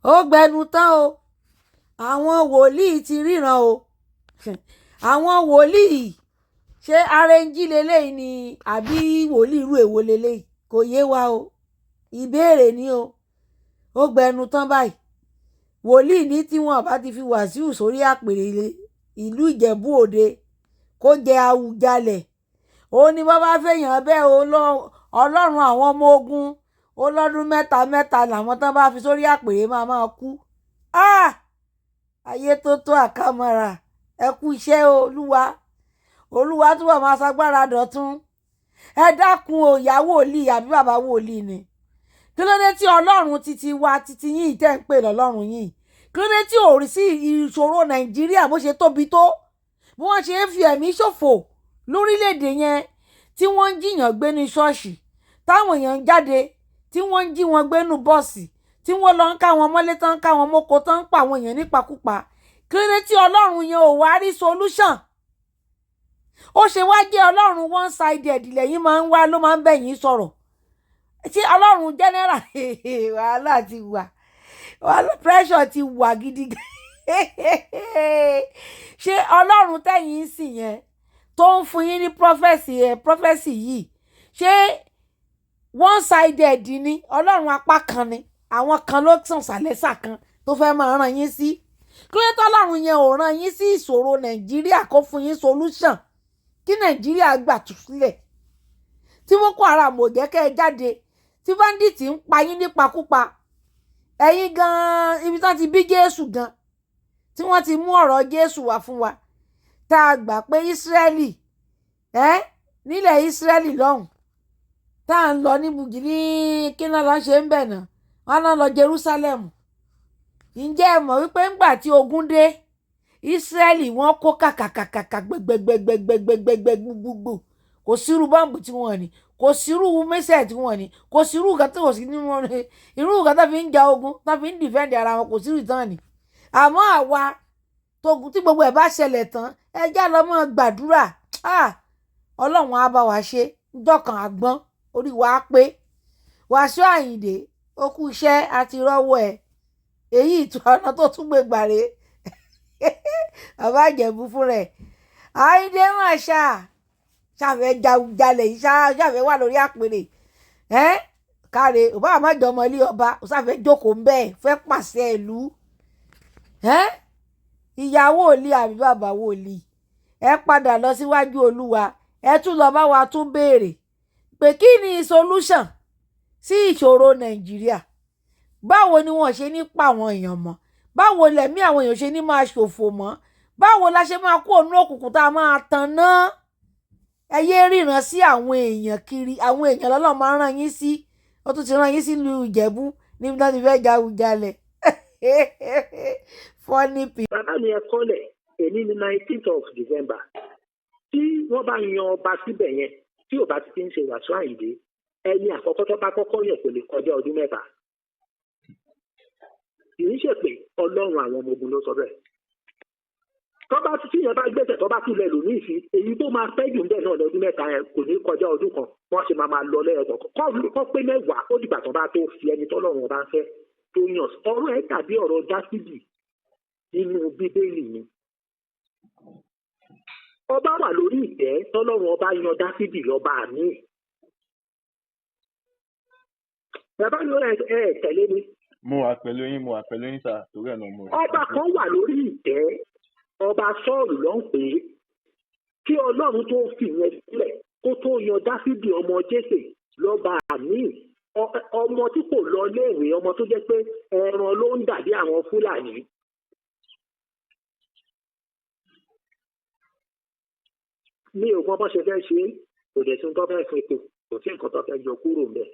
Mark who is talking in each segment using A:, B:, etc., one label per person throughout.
A: ó gbẹnu tán o àwọn wòlíì ti ríran o àwọn wòlíì ṣé arẹnjí leléyìí ni àbí wòlíì irú èwo leléyìí kò yé wa o ìbéèrè ni o ó gbẹnu tán báyìí wòlíì ní tí wọn bá ti fi Wàsíù sórí àpèrè ìlú Ìjẹ̀bú Òde kó jẹ awùjalẹ̀ ó ní bá bá fẹ̀yàn bẹ́ẹ̀ ọlọ́run àwọn ọmọ ogun ó lọ́dún mẹ́ta làwọn tán bá fi sórí àpèrè máa kú ayé tó tó àkàmọ́ra ẹ kú iṣẹ́ olúwa túbọ̀ máa ṣagbára dọ̀tún ẹ dákun o ìyá wòlíì àbí bàbá wòlíì ni kí ló dé tí ọlọ́run títí wa títí yín tẹ́ ń pè lọ́lọ́run yín kí ló dé tí ò rí sí ìṣòro Nàìjíríà bó ṣe tóbi tó bí wọ́n ṣe ń fi ẹ̀mí ṣòfò lórílẹ̀‐èdè yẹn tí wọ́n ń jiyàn gbé ní ṣọ́ọ̀ṣì táwọn èèyàn ń jáde tí wọ́n ń jí wọn gbé nù bọ́ọ̀sì tí wọ́n lọ ń ká wọn mọ́lé tán ká wọn mọ́kọ tán ń pa àwọn èèyàn nípakúpa kí ló dé tí ọlọ́run yẹn ò wá rí solution ó ṣe wá jẹ́ ọlọ́run one sided lẹ́yìn máa ń wá ló máa ń bẹ̀yìn sọ̀rọ̀ tí ọlọ́run general wàhálà ti wà pressure ti wà gidi ṣé ọlọ́run tẹ̀yìn ń sìn yẹn tó ń fún yín ní prophecy yìí ṣé one sided ni ọlọ́run apá kan ni àwọn kan ló sàn sàlẹ́sà kan tó fẹ́ máa ràn yín sí kí ló tọ́lọ́run yẹn ò ràn yín sí ìṣòro Nàìjíríà kó fún yín solution kí Nàìjíríà gbà tú sílẹ̀ tí Boko Haram ò jẹ́ kẹ́ ẹ jáde tí bandit ń pa yín nípakúpa ẹ̀yin gan-an ibi tán ti bí Jésù gan tí wọ́n ti mú ọ̀rọ̀ Jésù wá fún wa tá a gbà pé Ísírẹ́lì nílẹ̀ Ísírẹ́lì lọ́hùn tá à ń lọ ní bùjì ní kí náà lọ ṣe ń bẹ̀ náà wọn náà lọ Jerusalem ǹjẹ́ ẹ mọ̀ wípé ńgbà tí ogun dé Ísírẹ́lì wọ́n kó kàkàkàkà gbẹgbẹgbẹgbẹgbẹgbẹgbẹ gbogbo kò sírú bọ́ǹbù tí wọ́n ní kò sírú mẹ́sẹ̀ tí wọ́n ní kò sírú nǹkan tí kò sí nínú wọn ní irú nǹkan tó fi ń ja ogun tó fi ń dìfẹ́ǹdì ara wọn kò sírú ìtàn ni àmọ́ àwa tógun tí gbogbo ẹ̀ bá ṣẹlẹ̀ tán ẹ já lọ mọ́ gbàdúrà ọlọ́run á bá wa ṣe dọ́kàn àgbọ́n orí wa pé Wàsíù Àyìndé ó kú iṣẹ́ àti rọ́wọ́ ẹ̀ èyí ìtura ọ̀nà tó tún gbé gbàre bàbá Ìjẹ̀bú fúnra ẹ̀ Àyìndé mà ṣàfẹ́ jalè yìí ṣàfẹ́ wà lórí àpèrè káre òbá àmọ́jọ ọmọ ilé ọba ó ṣàfẹ́ jókòó ń bẹ́ẹ̀ fẹ́ pàṣẹ ìlú ìyàwó òlì àbí bàbá wòlíì ẹ padà lọ síwájú Olúwa ẹ tún lọ bá wa tún béèrè pé kí ni solution sí ìṣòro Nàìjíríà báwo ni wọ́n ṣe ní pa àwọn èèyàn mọ́ báwo lẹ̀mí àwọn èèyàn ṣe ní máa ṣòfò mọ́ báwo la ṣe máa kó òun òkùnkùn tá a máa tan náà ẹ yé ríran sí àwọn èèyàn kiri àwọn èèyàn lọ́lọ́ máa rán yín sí ó tún ti rán yín sílùú Ìjẹ̀bú níbi tó ti fẹ́ ja Awùjalẹ̀ funny people.
B: bàbá mi ẹ kọ́lẹ̀ èyí ní 19th of December tí wọ́n bá yan ọba síbẹ̀ yẹn tí ò bá ti ń ṣe Wàsíù Àyìndé ẹni àkọ́kọ́ tó bá kọ́kọ́ yàn kò lè kọjá ọdún mẹ́ta kì í ṣe pé ọlọ́run àwọn ọmọ ogun ló sọ bẹ́ẹ̀ tọ́ba tíyẹn bá gbèsè tọ́ba tún lẹ̀ lòmíì sí èyí tó máa pẹ́ jù bẹ́ẹ̀ náà lọ́dún mẹ́ta yẹn kò ní kọjá ọdún kan wọ́n ṣe máa lọ lẹ́yọ̀kọ̀ kọ́ pé mẹ́wàá ó dìgbà tó bá tó fi ẹni tọ́lọ́run ọba ń fẹ́ tó yàn ọ̀rọ̀ ẹ̀ tàbí ọ̀rọ̀ Dáfídì nínú Bíbélì ni ọba wà lórí ìtẹ́ tọ́lọ́run ọba yan Dáfídì lọ́ba àmì bàbá mi ẹ tẹ̀lé mi.
C: mo wà pẹ̀lú yín sà torí ẹ̀ náà mo.
B: ọba kan wà lórí ìtẹ́ ọba Sọ́ọ̀lù ló ń pè é kí Ọlọ́run tó fi yẹn sílẹ̀ kó tó yan Dáfídì ọmọ Jésè lọ́ba àmì ọmọ tí kò lọ léèwé ọmọ tó jẹ́ pé ẹran ló ń dàbí àwọn Fúlàní. mi ò mọ bó ṣe fẹ́ ṣe kò dẹ̀ tún tó fẹ́ fún ipò kò sí nǹkan tó fẹ́ yọ kúrò ń bẹ̀.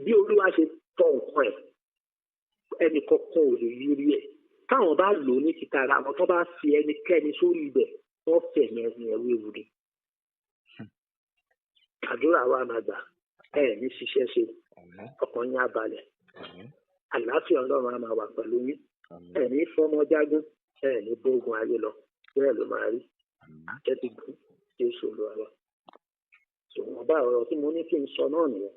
B: bí Olúwa ṣe tọ́ nǹkan ẹ̀ ẹnì kankan ò lè rí ẹ̀ káwọn bá lò ní títara àwọn tó bá fi ẹnikẹ́ni sórí ibẹ̀ wọ́n fẹ̀mí ẹni ẹ̀rú ewu ni. àdúrà wa máa gbà ní ṣiṣẹ́ ṣe ọkàn yín á balẹ̀ àlàáfíà Ọlọ́run á máa wà pẹ̀lú yín ní fọmọjágún ní bógun ayé lọ bẹ́ẹ̀ ló máa rí àtẹ́tìgún Jésù Olúwa wa. ṣùgbọ́n bá ọ̀rọ̀ tí mo ní kí n sọ náà nìyẹn.